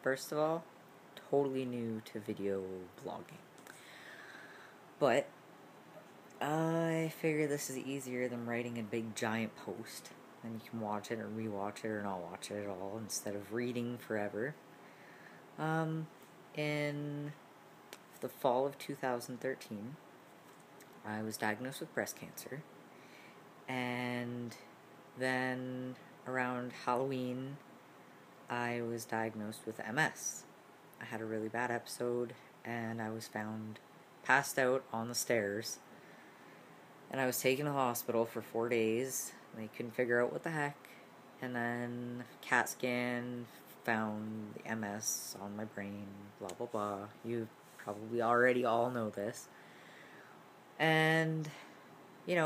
first of all, totally new to video blogging. But I figure this is easier than writing a big giant post. Then you can watch it or rewatch it or not watch it at all instead of reading forever. In the fall of 2013, I was diagnosed with breast cancer. And then around Halloween, I was diagnosed with MS. I had a really bad episode, and I was found passed out on the stairs. And I was taken to the hospital for 4 days. They couldn't figure out what the heck. And then CAT scan found the MS on my brain, blah, blah, blah. You probably already all know this. And,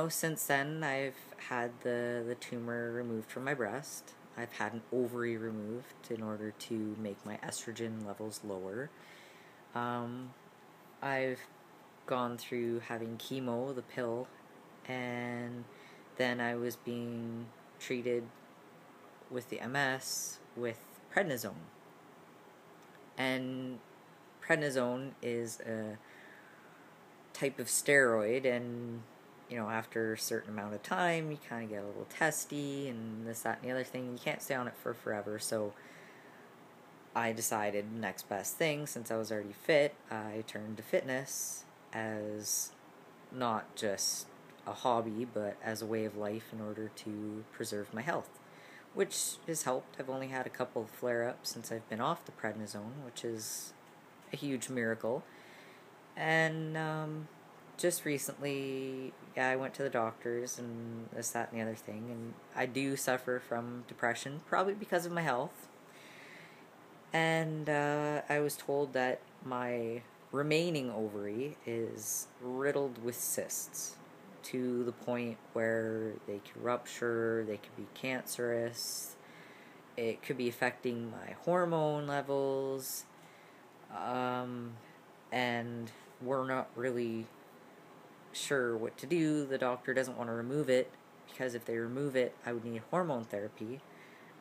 since then, I've had the tumor removed from my breast. I've had an ovary removed in order to make my estrogen levels lower. I've gone through having chemo, the pill, and then I was being treated with the MS with prednisone. And prednisone is a type of steroid, and after a certain amount of time you kind of get a little testy and this, that, and the other thing. You can't stay on it for forever, so I decided next best thing, since I was already fit, I turned to fitness as not just a hobby, but as a way of life in order to preserve my health, which has helped. I've only had a couple of flare-ups since I've been off the prednisone, which is a huge miracle. And just recently, I went to the doctors and this, that, and the other thing, and I do suffer from depression, probably because of my health. And I was told that my remaining ovary is riddled with cysts to the point where they could rupture, they could be cancerous, it could be affecting my hormone levels, and we're not really sure what to do. The doctor doesn't want to remove it, because if they remove it, I would need hormone therapy,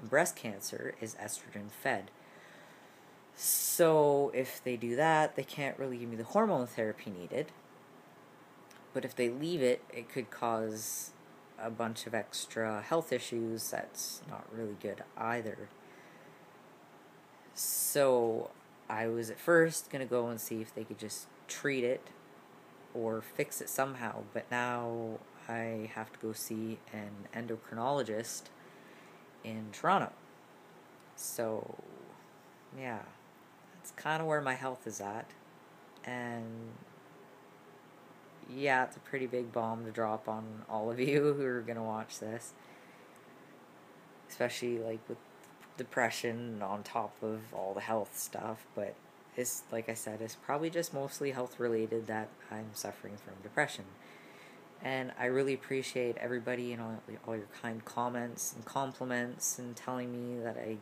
and breast cancer is estrogen fed. So if they do that, they can't really give me the hormone therapy needed. But if they leave it, it could cause a bunch of extra health issues. That's not really good either. So I was at first going to go and see if they could just treat it or fix it somehow. But now I have to go see an endocrinologist in Toronto. So, yeah. That's kind of where my health is at. And yeah, it's a pretty big bomb to drop on all of you who are going to watch this. Especially with depression on top of all the health stuff. But it's, like I said, it's probably just mostly health related that I'm suffering from depression. And I really appreciate everybody and all your kind comments and compliments and telling me that I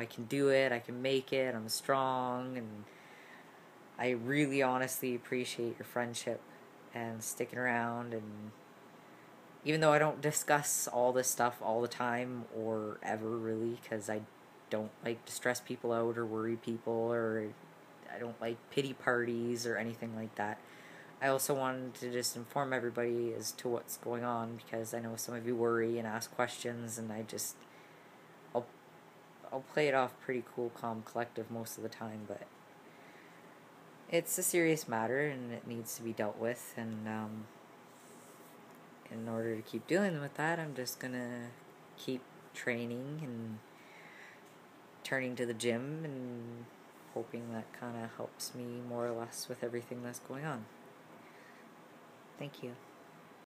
can do it, I can make it, I'm strong, and I really honestly appreciate your friendship and sticking around. And even though I don't discuss all this stuff all the time or ever really, because I don't like to stress people out or worry people, or I don't like pity parties or anything like that, I also wanted to just inform everybody as to what's going on, because I know some of you worry and ask questions, and I'll play it off pretty cool, calm, collective most of the time, but it's a serious matter and it needs to be dealt with. And in order to keep dealing with that, I'm just gonna keep training and turning to the gym and hoping that kind of helps me more or less with everything that's going on. Thank you.